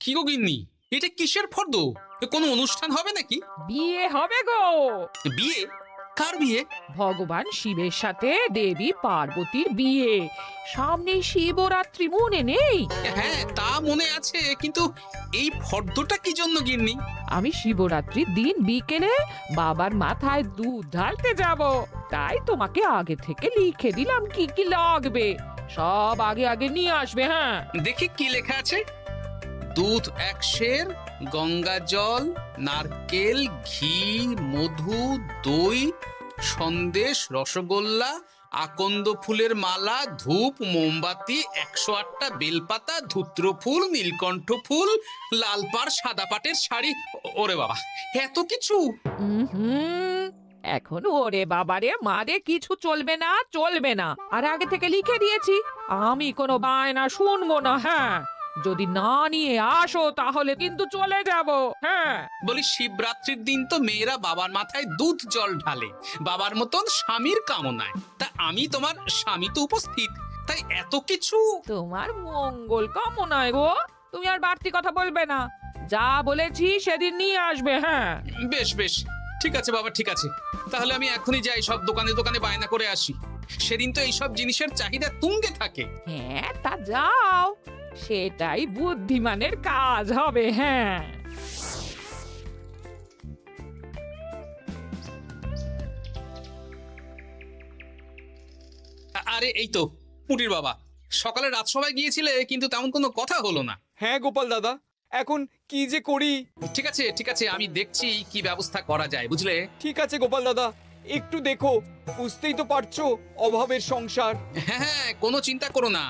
কি গো গিন্নি, এটা কিসের ফর্দ? কোনো অনুষ্ঠান হবে নাকি? বিয়ে হবে গো। বিয়ে? কার বিয়ে? ভগবান শিবের সাথে দেবী পার্বতীর বিয়ে। সামনে শিবরাত্রি, মনে নেই? হ্যাঁ, তা মনে আছে, কিন্তু এই ফর্দটা কি জন্য গিন্নি? আমি শিবরাত্রির দিন বিকেলে বাবার মাথায় দুধ ঢালতে যাব, তাই তোমাকে আগে থেকে লিখে দিলাম কি কি লাগবে। সব আগে আগে নিয়ে আসবে। হ্যাঁ, দেখি কি লেখা আছে। দুধ 1 সের, গঙ্গা জল, নারকেল, ঘি, মধু, দই, সন্দেশ, রসগোল্লা, আকন্দ ফুলের মালা, ধূপ, মোমবাতি, 108টা বেলপাতা, ধূত্র ফুল, নীলকণ্ঠ ফুল, লাল পাড় সাদা পাটের শাড়ি। ওরে বাবা, এত কিছু! হুম, এখন ওরে বাবারে মারে কিছু চলবে না, চলবে না। আর আগে থেকে লিখে দিয়েছি, আমি কোনো বায়না শুনবো না। হ্যাঁ, যদি না নিয়ে আসো তাহলে কিন্তু চলে যাব। হ্যাঁ, বলি, শিবরাত্রির দিন তো মেয়েরা বাবার মাথায় দুধ জল ঢালে বাবার মতন স্বামীর কামনায়। তা আমি তোমার স্বামী তো উপস্থিত, তাই এত কিছু। তোমার মঙ্গল কামনায় গো। তুমি আর বাড়তি কথা বলবে না, যা বলেছি সেদিন নিয়ে আসবে। হ্যাঁ, বেশ বেশ, ঠিক আছে বাবা, ঠিক আছে। তাহলে আমি এখনই যাই, সব দোকানে দোকানে বায়না করে আসি। সেদিন তো এইসব জিনিসের চাহিদা তুঙ্গে থাকে। হ্যাঁ, তা যাও, সেটাই বুদ্ধিমানের কাজ হবে। হ্যাঁ, আরে এই তো পুটির বাবা, সকালে রাজসভায় গিয়েছিলে কিন্তু তেমন কোনো কথা হলো না। হ্যাঁ গোপাল দাদা, এখন কি যে করি। ঠিক আছে ঠিক আছে, আমি দেখছি কি ব্যবস্থা করা যায়, বুঝলে। ঠিক আছে গোপাল দাদা, একটু দেখো, বুঝতেই তো পারছো অভাবের সংসার। হ্যাঁ হ্যাঁ, কোনো চিন্তা করো না।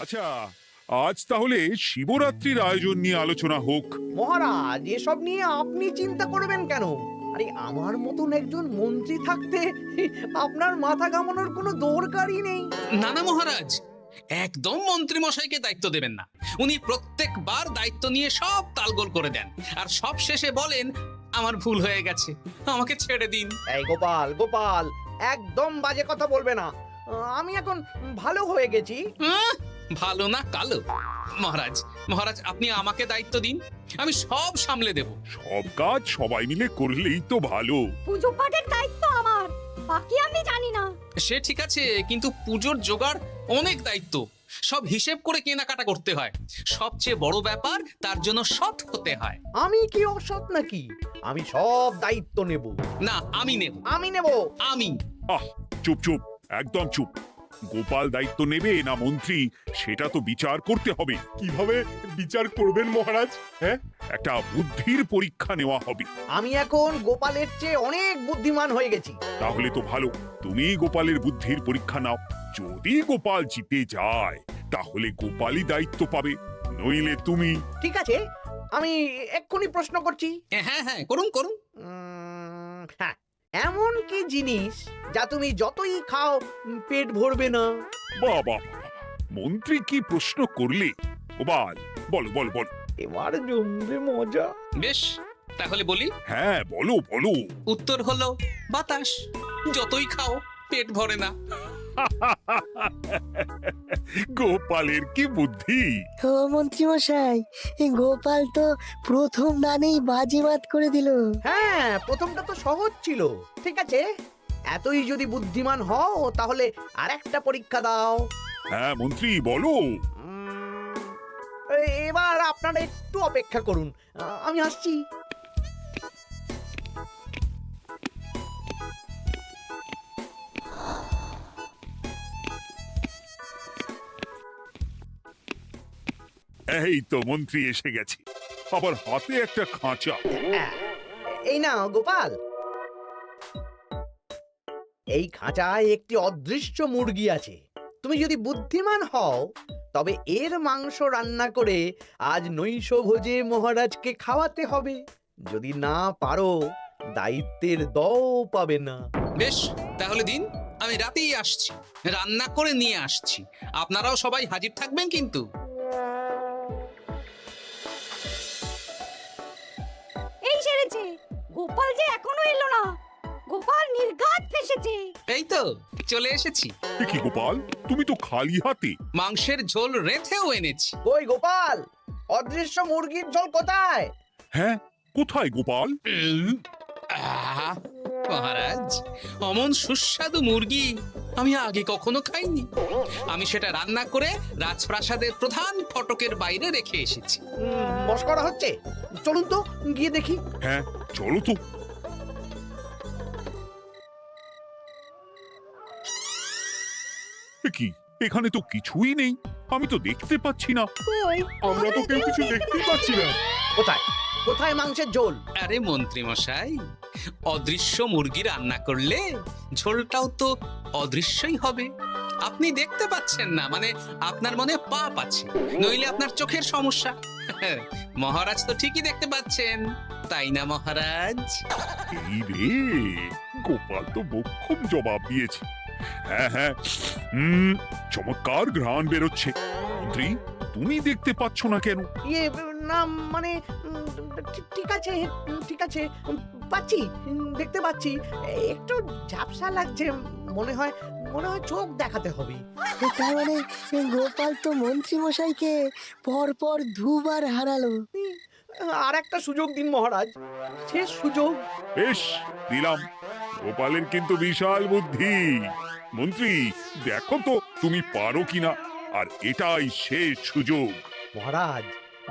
আচ্ছা, আজ তাহলে শিবরাত্রির আয়োজন নিয়ে আলোচনা হোক। মহারাজ, এসব নিয়ে আপনি চিন্তা করবেন কেন? আরে আমার মতন একজন মন্ত্রী থাকতে আপনার মাথা ঘামানোর কোনো দরকারই নেই। না না মহারাজ, একদম মন্ত্রী মশাইকে দায়িত্ব দেবেন না। উনি প্রত্যেকবার দায়িত্ব নিয়ে সব তালগোল করে দেন, আর সব শেষে বলেন আমার ভুল হয়ে গেছে, আমাকে ছেড়ে দিন। এই গোপাল গোপাল, একদম বাজে কথা বলবে না। আমি এখন ভালো হয়ে গেছি। আহ, ভালো না কালো? মহারাজ মহারাজ, আপনি আমাকে দায়িত্ব দিন, আমি সব সামলে দেব। সব কাজ সবাই মিলে করলেই তো ভালো। পুজো পাঠের দায়িত্ব আমার, বাকি আমি জানি না। সে ঠিক আছে, কিন্তু পুজোর জোগাড় অনেক দায়িত্ব, সব হিসেব করে কেনাকাটা করতে হয়। সবচেয়ে বড় ব্যাপার, তার জন্য সৎ হতে হয়। আমি কি অসৎ নাকি? আমি সব দায়িত্ব নেব। না, আমি নেব। আমি নেব। আমি। আহ, চুপ চুপ, একদম চুপ। গোপাল দায়িত্ব নেবে না মন্ত্রী, সেটা তো বিচার করতে হবে। কিভাবে বিচার করবেন মহারাজ? হ্যাঁ, একটা বুদ্ধির পরীক্ষা নেওয়া হবে। আমি এখন গোপালের চেয়ে অনেক বুদ্ধিমান হয়ে গেছি। তাহলে তো ভালো, তুমি গোপালের বুদ্ধির পরীক্ষা নাও। যদি গোপাল জিতে যায় তাহলে গোপালই দায়িত্ব পাবে, নইলে তুমি। ঠিক আছে, আমি এক্ষুনি প্রশ্ন করছি। হ্যাঁ হ্যাঁ, করুন করুন। হ্যাঁ, এমন কি জিনিস যা তুমি যতই খাও পেট ভরবে না? বাবা, মন্ত্রী কি প্রশ্ন করলে! গোপাল, বলো বলো বলো। এবার জমবে মজা। বেশ, তাহলে বলি। হ্যাঁ, বলো বলো। উত্তর হলো বাতাস। যতই খাও পেট ভরে না। গোপালের কি বুদ্ধি! ও মন্ত্রী মশাই, গোপাল তো প্রথম দানেই বাজিমাত করে দিল। হ্যাঁ, প্রথমটা তো সহজ ছিল। ঠিক আছে, এতই যদি বুদ্ধিমান হও তাহলে আরেকটা পরীক্ষা দাও। হ্যাঁ মন্ত্রী, বলো। এবার আপনারা একটু অপেক্ষা করুন, আমি আসছি। এই তো মন্ত্রী এসে গেছে, আবার হাতে একটা খাঁচা। এই নাও গোপাল, এই খাঁচায় একটি অদৃশ্য মুরগি আছে। তুমি যদি বুদ্ধিমান হও তবে এর মাংস রান্না করে আজ নৈশভোজে মহারাজকে খাওয়াতে হবে। যদি না পারো, দায়িত্বের দও পাবে না। বেশ, তাহলে দিন, আমি রাতেই আসছি, রান্না করে নিয়ে আসছি। আপনারাও সবাই হাজির থাকবেন কিন্তু। এই সেরেছে, গোপাল যে এখনো এলো না। গোপাল নির্ঘাত ফেসেছে। এই তো চলে এসেছি। এ কি গোপাল, তুমি তো খালি হাতে। মাংসের ঝোল রেঁধেও এনেছি। কই গোপাল, অদৃশ্য মুরগির ঝোল কোথায়? হ্যাঁ, কোথায় গোপাল? আহ, মহারাজ, অমন সুস্বাদু মুরগি আমি আগে কখনো খাইনি। আমি সেটা রান্না করে রাজপ্রাসাদের প্রধান ফটকের বাইরে রেখে এসেছি। মস্করা হচ্ছে? চলুন তো গিয়ে দেখি। হ্যাঁ, চলো তো। এ কি, এখানে তো কিছুই নেই, আমি তো দেখতে পাচ্ছি না। কই, আমরা তো কেউ কিছু দেখতেই পাচ্ছি না। কোথায় কোথায় মাংসের ঝোল? আরে মন্ত্রী মশাই, অদৃশ্য মুরগি রান্না করলে ঝোলটাও তো অদৃশ্যই হবে। আপনি দেখতে পাচ্ছেন না, মানে আপনার মনে পাপ আছে, নইলে আপনার চোখের সমস্যা। মহারাজ তো ঠিকই দেখতে পাচ্ছেন, তাই না মহারাজ? এই রে, গোপাল তো মোক্ষম জবাব দিয়েছে। হ্যাঁ হ্যাঁ, চমৎকার ঘ্রাণ বেরোচ্ছে। মন্ত্রী, তুমি দেখতে পাচ্ছ না কেন? ইয়ে না মানে ঠিক আছে ঠিক আছে, পাচ্ছি, দেখতে পাচ্ছি। একটু ঝাপসা লাগছে, মনে হয় চোখ দেখাতে হবে। তার মানে গোপাল তো মন্ত্রী মশাইকে পরপর দুবার হারালো। আর একটা সুযোগ দিন মহারাজ, শেষ সুযোগ। বেশ, দিলাম। গোপালের কিন্তু বিশাল বুদ্ধি। মন্ত্রী, দেখো তো তুমি পারো কিনা, আর এটাই শেষ সুযোগ। মহারাজ,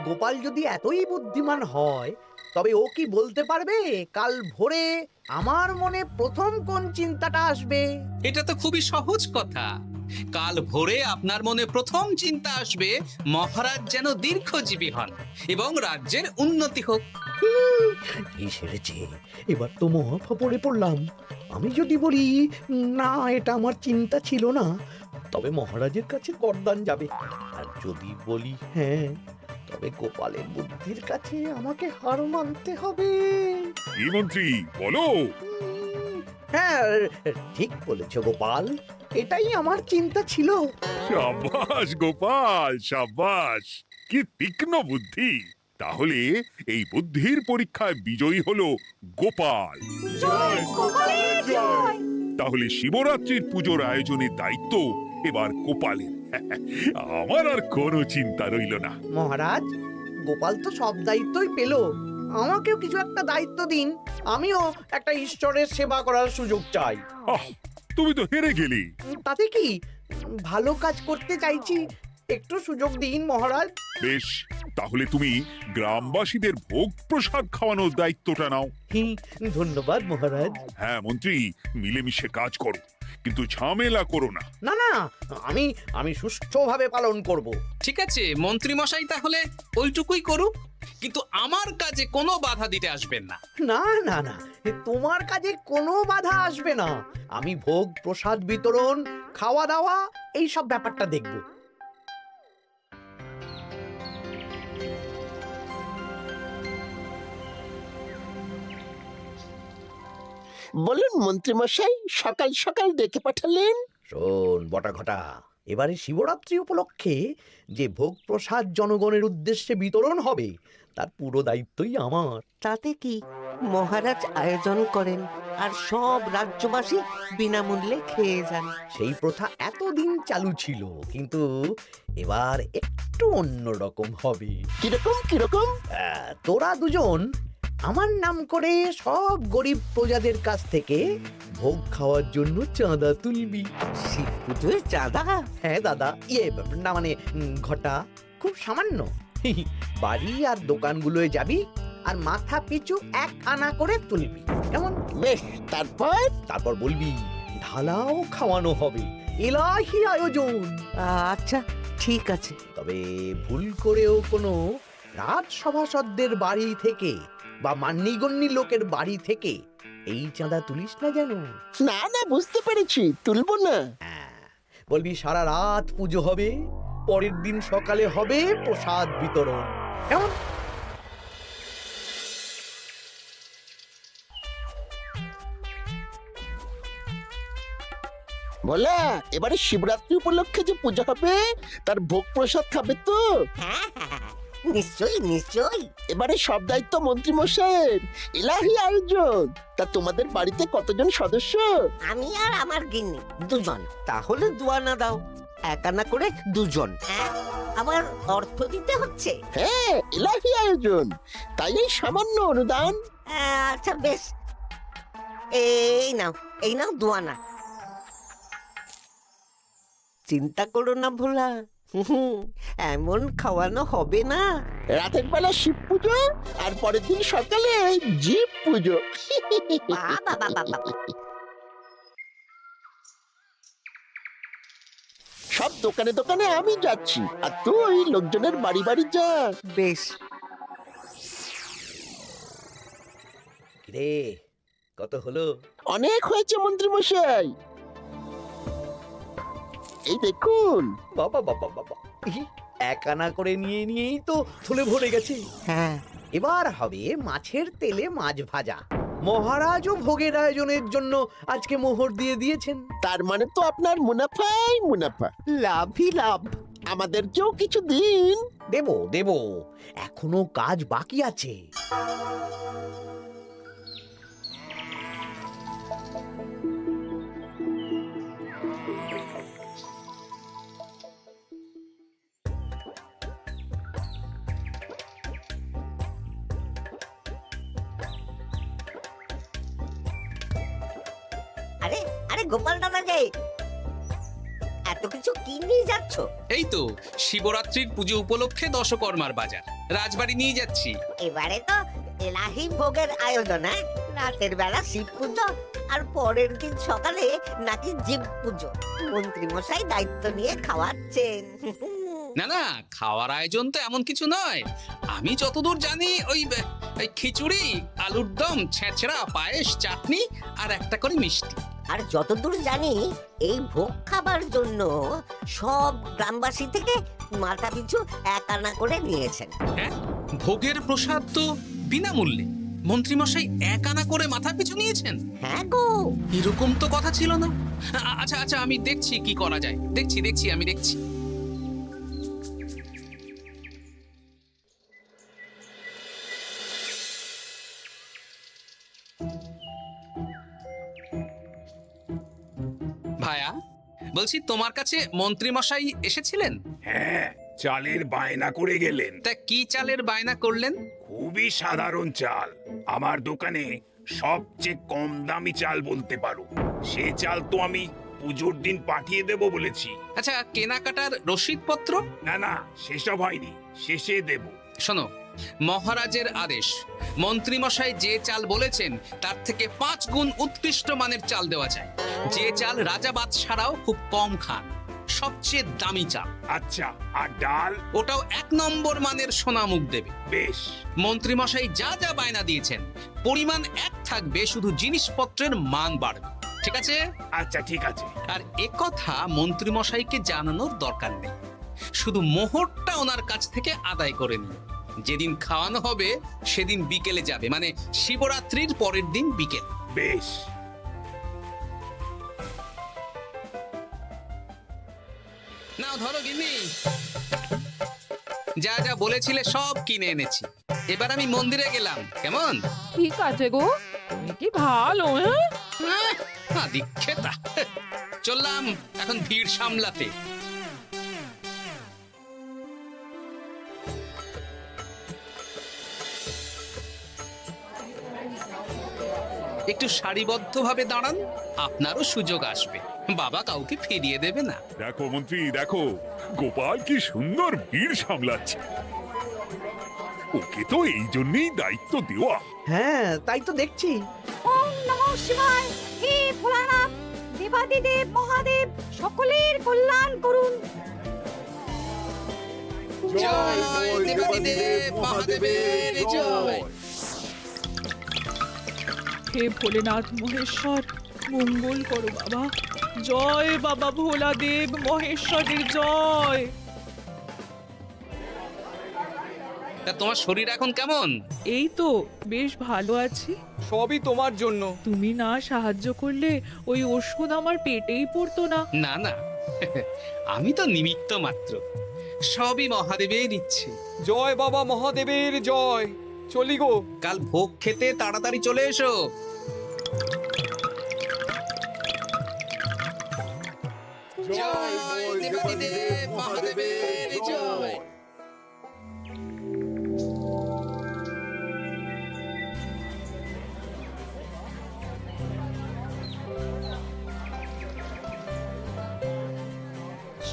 গোপাল যদি এতই বুদ্ধিমান হয়, তবে ও কি বলতে পারবে কাল ভোরে আমার মনে প্রথম কোন চিন্তাটা আসবে? এটা তো খুবই সহজ কথা। কাল ভোরে আপনার মনে প্রথম চিন্তা আসবে মহারাজ যেন দীর্ঘজীবী হন এবং রাজ্যের উন্নতি হোক। এই সেরেছে, এবার তো মহা ফাপড়ে পড়লাম। আমি যদি বলি না, এটা আমার চিন্তা ছিল না, তবে মহারাজের কাছে গর্দান যাবে। আর যদি বলি হ্যাঁ, তবে গোপালের বুদ্ধির কাছে আমাকে হার মানতে হবে। কি মন্ত্রী, বলো। হ্যাঁ, ঠিক বলেছ গোপাল, এটাই আমার চিন্তা ছিল। সাবাস গোপাল, সাবাস, কি তীক্ষ্ণ বুদ্ধি। তাহলে এই বুদ্ধির পরীক্ষায় বিজয়ী হলো গোপাল। জয় গোপালের জয়। তাহলে শিবরাত্রির পুজোর আয়োজনের দায়িত্ব এবার গোপালের। আমার আর কোনো চিন্তা রইল না। মহারাজ, গোপাল তো সব দায়িত্বই পেল, আমাকেও কিছু একটা দায়িত্ব দিন। আমিও একটা ঈশ্বরের সেবা করার সুযোগ চাই। আহ, তুমি তো হেরে গেলে। তাতে কি, ভালো কাজ করতে চাইছি, একটু সুযোগ দিন মহারাজ। বেশ, তাহলে তুমি গ্রামবাসীদের ভোগ প্রসাদ খাওয়ানোর দায়িত্বটা নাও। ধন্যবাদ মহারাজ। হ্যাঁ মন্ত্রী, মিলেমিশে কাজ করো, কিন্তু ঝামেলা করো না। না না, আমি সুষ্ঠুভাবে পালন করব। ঠিক আছে মন্ত্রী মশাই, তাহলে ওইটুকুই করুক, কিন্তু আমার কাজে কোনো বাধা দিতে আসবেন না। না না না, তোমার কাজে কোনো বাধা আসবে না। আমি ভোগ প্রসাদ বিতরণ, খাওয়া দাওয়া, এই সব ব্যাপারটা দেখব। বলুন মন্ত্রী মশাই, সকাল সকাল ডেকে পাঠালেন। শোন বটা ঘটা, এবারে শিবরাত্রি উপলক্ষে যে ভোগ প্রসাদ জনগণের উদ্দেশ্যে বিতরণ হবে, তার পুরো দায়িত্বই আমার। তাতে কি, মহারাজ আয়োজন করেন আর সব রাজ্যবাসী বিনামূল্যে খেয়ে যান। সেই প্রথা এতদিন চালু ছিল, কিন্তু এবার একটু অন্যরকম হবে। কিরকম কিরকম? তোরা দুজন আমার নাম করে সব গরিব প্রজাদের কাছ থেকে ভোগ খাওয়ার জন্য চাঁদা তুলবি। শিব পুজোয় চাঁদা? হ্যাঁ দাদা, ইয়ে না মানে ঘটা, খুব সামান্য। বাড়ি আর দোকানগুলোয় যাবি আর মাথা পিছু 1 আনা করে তুলবি, কেমন? বেশ, তারপর বলবি ঢালাও খাওয়ানো হবে, এলাহি আয়োজন। আচ্ছা ঠিক আছে। তবে ভুল করেও কোনো রাজসভাসদদের বাড়ি থেকে বা মান্যিগণ্যি লোকের বাড়ি থেকে এই চাঁদা তুলিস না যেন। না না, বুঝতে পেরেছি, তুলবো না। বলবি সারা রাত পুজো হবে, পরের দিন সকালে হবে প্রসাদ বিতরণ, কেমন? বলা, এবারে শিবরাত্রি উপলক্ষে যে পূজা হবে তার ভোগ প্রসাদ খাবে তো? নিশ্চয়ই নিশ্চয়ই। এবারে সব দায়িত্ব মন্ত্রী মশাইয়ের। এলাহি আয়োজন। তা তোমাদের বাড়িতে কতজন সদস্য? আমি আর আমার গিন্নি দুজন। তাহলে দুয়ানা দাও, এক আনা করে দুজন। আবার অর্থ দিতে হচ্ছে? হ্যাঁ, এলাহি আয়োজন, তাই এই সামান্য অনুদান। আচ্ছা বেশ, এই নাও দুয়ানা। চিন্তা করো না ভোলা, এমন খাওয়ানো হবে না। রাতের বেলা শিব পুজো আর পরের দিন সকালে জীব পুজো। বাবা বাবা বাবা, সব দোকানে দোকানে আমি যাচ্ছি, আর তুই লোকজনের বাড়ি বাড়ি যা। বেশ। রে কত হলো? অনেক হয়েছে মন্ত্রী মশাই, এই দেখুন। বাবা বাবা বাবা, এক আনা করে নিয়েই তো থলে ভরে গেছে। হ্যাঁ, এবার হবে মাছের তেলে মাছ ভাজা। মহারাজও ভোগের আয়োজনের জন্য আজকে মোহর দিয়ে দিয়েছেন। তার মানে তো আপনার মুনাফাই মুনাফা, লাভই লাভ। আমাদেরকেও কিছু দিন। দেব দেব, এখনো কাজ বাকি আছে। আরে আরে গোপাল দাদা যে, এত কিছু কি নিয়ে যাচ্ছ? এই তো শিবরাত্রির পুজো উপলক্ষে দশকর্মার বাজার রাজবাড়ি নিয়ে যাচ্ছি। এবারে তো এলাহি ভোগের আয়োজন, রাতের বেলা শিব পুজো আর পরের দিন সকালে নাকি জীব পুজো। মন্ত্রী মশাই দায়িত্ব নিয়ে খাওয়াচ্ছেন। না না, খাওয়ার আয়োজন তো এমন কিছু নয়। আমি যতদূর জানি ওই খিচুড়ি, আলুর দম, ছেঁচড়া, পায়েস, চাটনি আর একটা করে মিষ্টি। আর যতদূর জানি এই ভোগ খাবার জন্য সব গ্রামবাসী থেকে মাথা পিছু এক আনা করে নিয়েছেন। হ্যাঁ, ভোগের প্রসাদ তো বিনামূল্যে। মন্ত্রীমশাই এক আনা করে মাথা পিছু নিয়েছেন? হ্যাঁ গো, এরকম তো কথা ছিল না। আচ্ছা আচ্ছা, আমি দেখছি কি করা যায়। দেখছি আমি দেখছি। ভায়া, বলছি তোমার কাছে মন্ত্রীমশাই এসেছিলেন? হ্যাঁ, চালের বায়না করে গেলেন। তা কি চালের বায়না করলেন? খুবই সাধারণ চাল, আমার দোকানে সবচেয়ে কম দামি চাল বলতে পারো। সে চাল তো আমি পুজোর দিন পাঠিয়ে দেব বলেছি। আচ্ছা, কেনাকাটার রসিদপত্র? না না, সেসব হয়নি, শেষে দেব। শোনো, মহারাজের আদেশ, মন্ত্রীমশাই যে চাল বলেছেন তার থেকে 5 গুণ উৎকৃষ্ট মানের চাল দেওয়া যায়। যে চাল রাজা বাদশারাও খুব কম খান, সবচেয়ে দামি চাল। আচ্ছা, আর ডাল? ওটাও 1 নম্বর মানের সোনামুখ দেবে। বেশ। মন্ত্রীমশাই যা যা বায়না দিয়েছেন পরিমাণ এক থাকবে, শুধু জিনিসপত্রের মান বাড়বে। ঠিক আছে? আচ্ছা ঠিক আছে। আর একথা মন্ত্রীমশাইকে জানানোর দরকার নেই, শুধু মোহরটা ওনার কাছ থেকে আদায় করে নিন। যেদিন খাওয়ানো হবে সেদিন বিকেলে যাবে, মানে শিবরাত্রির পরের দিন বিকেল। বেশ। নাও ধরো গিন্নি, যা যা বলেছিলে সব কিনে এনেছি। এবার আমি মন্দিরে গেলাম, কেমন? ঠিক আছে গো, তুমি কি ভালো। দীক্ষেতা, চললাম এখন ভিড় সামলাতে। একটু সারিবদ্ধভাবে দাঁড়ান, আপনারও সুযোগ আসবে। বাবা কাউকে ফিরিয়ে দেবে না। দেখো মন্ত্রী, দেখো গোপাল কি সুন্দর ভিড় সামলাচ্ছে। ওকে তো এই জন্যই দায়িত্ব দেওয়া। হ্যাঁ, তাই তো দেখছি। ওম নমঃ শিবায়। হে ভোলানাথ, দেবাদিদেব মহাদেব সকলের কল্যাণ করুন। জয় দেবাদিদেব মহাদেবের জয়। হে ভোলেনাথ মহেশ্বর, মঙ্গল করো বাবা। জয় বাবা ভোলাদেব মহেশ্বরের জয়। তা তোমার শরীর এখন কেমন? এই তো বেশ ভালো আছি। সবই তোমার জন্য। তুমি না সাহায্য করলে ওই ওষুধ আমার পেটেই পড়তো না। না না, আমি তো নিমিত্ত মাত্র। সবই মহাদেবের ইচ্ছে। জয় বাবা মহাদেবের জয়। চলি গো। কাল ভোগ খেতে তাড়াতাড়ি চলে এসো। জয় দেবাদিদেব মহাদেবের জয়।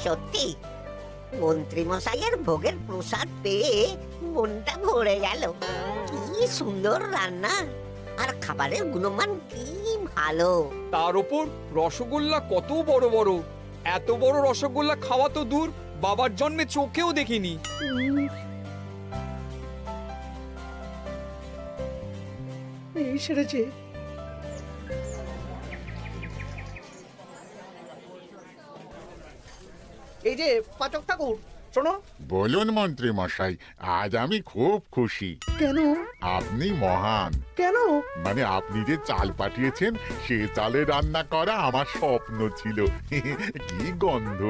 সত্যি মন্ত্রী মশাইয়ের ভোগের প্রসাদ পেয়ে মনটা ভরে গেল। কি সুন্দর রান্না, আর খাবারের গুণমান কি ভালো। তার উপর রসগোল্লা কত বড় বড়। এত বড় রসগোল্লা খাওয়া তো দূর, বাবার জন্মে চোখেও দেখিনি। এই সেরেছে। এই যে পাচক ঠাকুর, শোনো। বলুন মন্ত্রী মশাই, আজ আমি খুব খুশি। কেন? আপনি মহান। কেন? মানে আপনি যে চাল পাঠিয়েছেন সে চালে রান্না করা আমার স্বপ্ন ছিল। কি গন্ধ,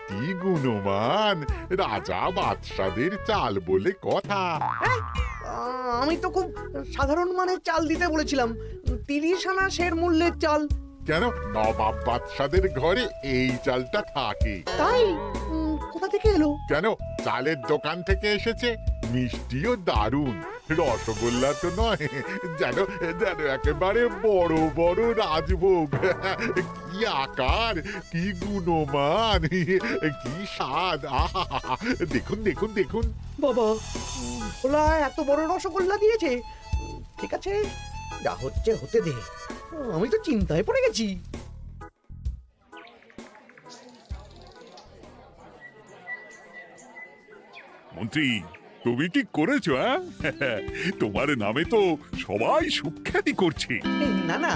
কি গুণমান, রাজা বাদশাদের চাল বলে কথা। আমি তো খুব সাধারণ মানের চাল দিতে বলেছিলাম, 30 আনা সের মূল্যের চাল। কেন, নবাব বাদশাদের ঘরে এই চালটা থাকে। তাই? কোথা থেকে এলো? কেন, চালের দোকান থেকে এসেছে। মিষ্টিও দারুণ, রসগোল্লা তো নয়, যেন যেন একেবারে বড় বড় রাজভোগ। কি আকার, কি গুণমান, কি স্বাদ। আহা, দেখুন দেখুন দেখুন। বাবা, ভোলা এত বড় রসগোল্লা দিয়েছে। ঠিক আছে, যা হচ্ছে হতে দে। আমি তো চিন্তায় পড়ে গেছি। মন্ত্রী, তুমি ঠিক করেছো, হ্যাঁ? তোমার নামে তো সবাই সুখ্যাতি করছে। না না,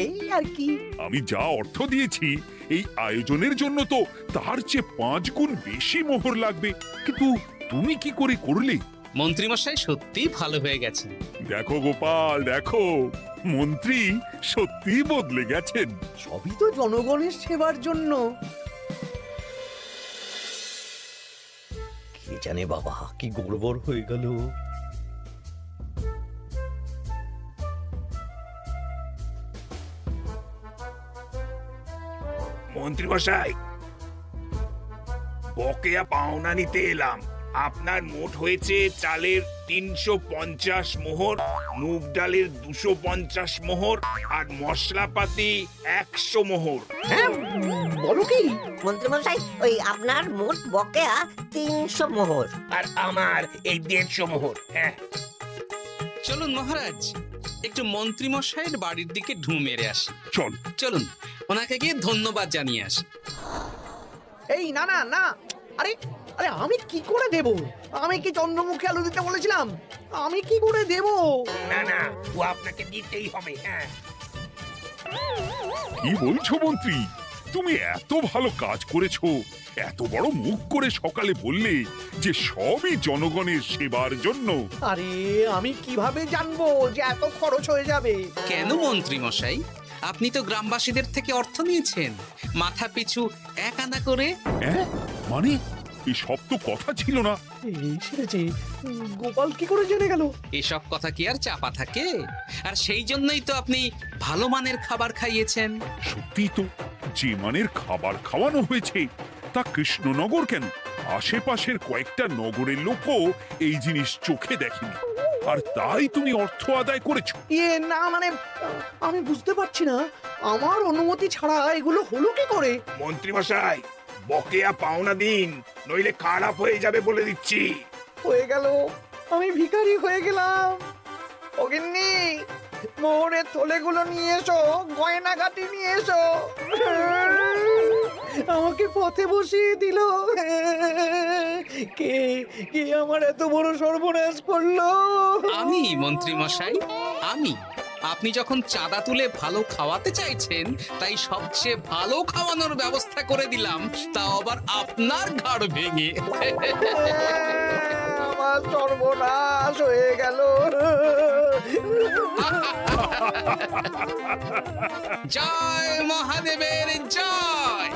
এই আর কি। আমি যা অর্থ দিয়েছি এই আয়োজনের জন্য তো তার চেয়ে 5 গুণ বেশি মোহর লাগবে, কিন্তু তুমি কি করে করলে? মন্ত্রীমশাই সত্যি ভালো হয়ে গেছেন। দেখো গোপাল, দেখো মন্ত্রী সত্যি বদলে গেছেন। সবই তো জনগণের সেবার জন্য। কে জানে বাবা, কি গড়বড় হয়ে গেল। মন্ত্রী মশাই, বকেয়া পাওনা নিতে এলাম। আপনার মোট হয়েছে চালের 350 মোহর, মুগ ডালের 250 মোহর, আর মশলাপাতি 100 মোহর। বলো কি? মন্ত্রী মশাই, ওই আপনার মোট বকেয়া 300 মোহর। আর আমার এই 150 মোহর। হ্যাঁ, চলুন মহারাজ, একটু মন্ত্রীমশাইয়ের বাড়ির দিকে ঢু মেরে আসি। চল। চলুন, ওনাকে গিয়ে ধন্যবাদ জানিয়ে আসি। এই না না না, আরে আরে আমি কি করে দেব? আমি কি চন্দ্রমুখী আলু দিতে বলেছিলাম? আমি কি করে দেব? না না, ও আপনাকে দিতেই হবে। হ্যাঁ, কি বলছো মন্ত্রী? তুমি এত ভালো কাজ করেছো, এত বড় মুখ করে সকালে বললে যে সবই জনগণের সেবার জন্য। আরে আমি কিভাবে জানবো যে এত খরচ হয়ে যাবে? কেন মন্ত্রীমশাই, আপনি তো গ্রামবাসীদের থেকে অর্থ নিয়েছেন, মাথা পিছু 1 আনা করে। মানে এই সব তো কথা ছিল না। এই সেরেছে। গোপাল কি করে জেনে গেল? এসব কথা কি আর চাপা থাকে? আর সেই জন্যই তো আপনি ভালো মানের খাবার খাইয়েছেন। সত্যি তো, যে মানের খাবার খাওয়ানো হয়েছে তা কৃষ্ণনগর কেন, আশেপাশের কয়েকটা নগরের লোকও এই জিনিস চোখে দেখেনি, আর তাই তুমি অর্থ আদায় করেছো। না মানে, আমি বুঝতে পারছি না, আমার অনুমতি ছাড়া এগুলো হলো কি করে? মন্ত্রী মশাই, বকেয়া পাওনা দিন, নইলে খারাপ হয়ে যাবে বলে দিচ্ছি। হয়ে গেল, আমি ভিখারি হয়ে গেলাম। অগিন্নি, মোহরের থলেগুলো নিয়ে এসো, গয়নাগাটি নিয়ে এসো। আমাকে পথে বসিয়ে দিল। কে কে আমার এত বড় সর্বনাশ করলো? আমি মন্ত্রীমশাই, আমি। আপনি যখন চাঁদা তুলে ভালো খাওয়াতে চাইছেন, তাই সবচেয়ে ভালো খাওয়ানোর ব্যবস্থা করে দিলাম, তাও আবার আপনার ঘাড় ভেঙে। আমার সর্বনাশ হয়ে গেল। জয় মহাদেবের জয়।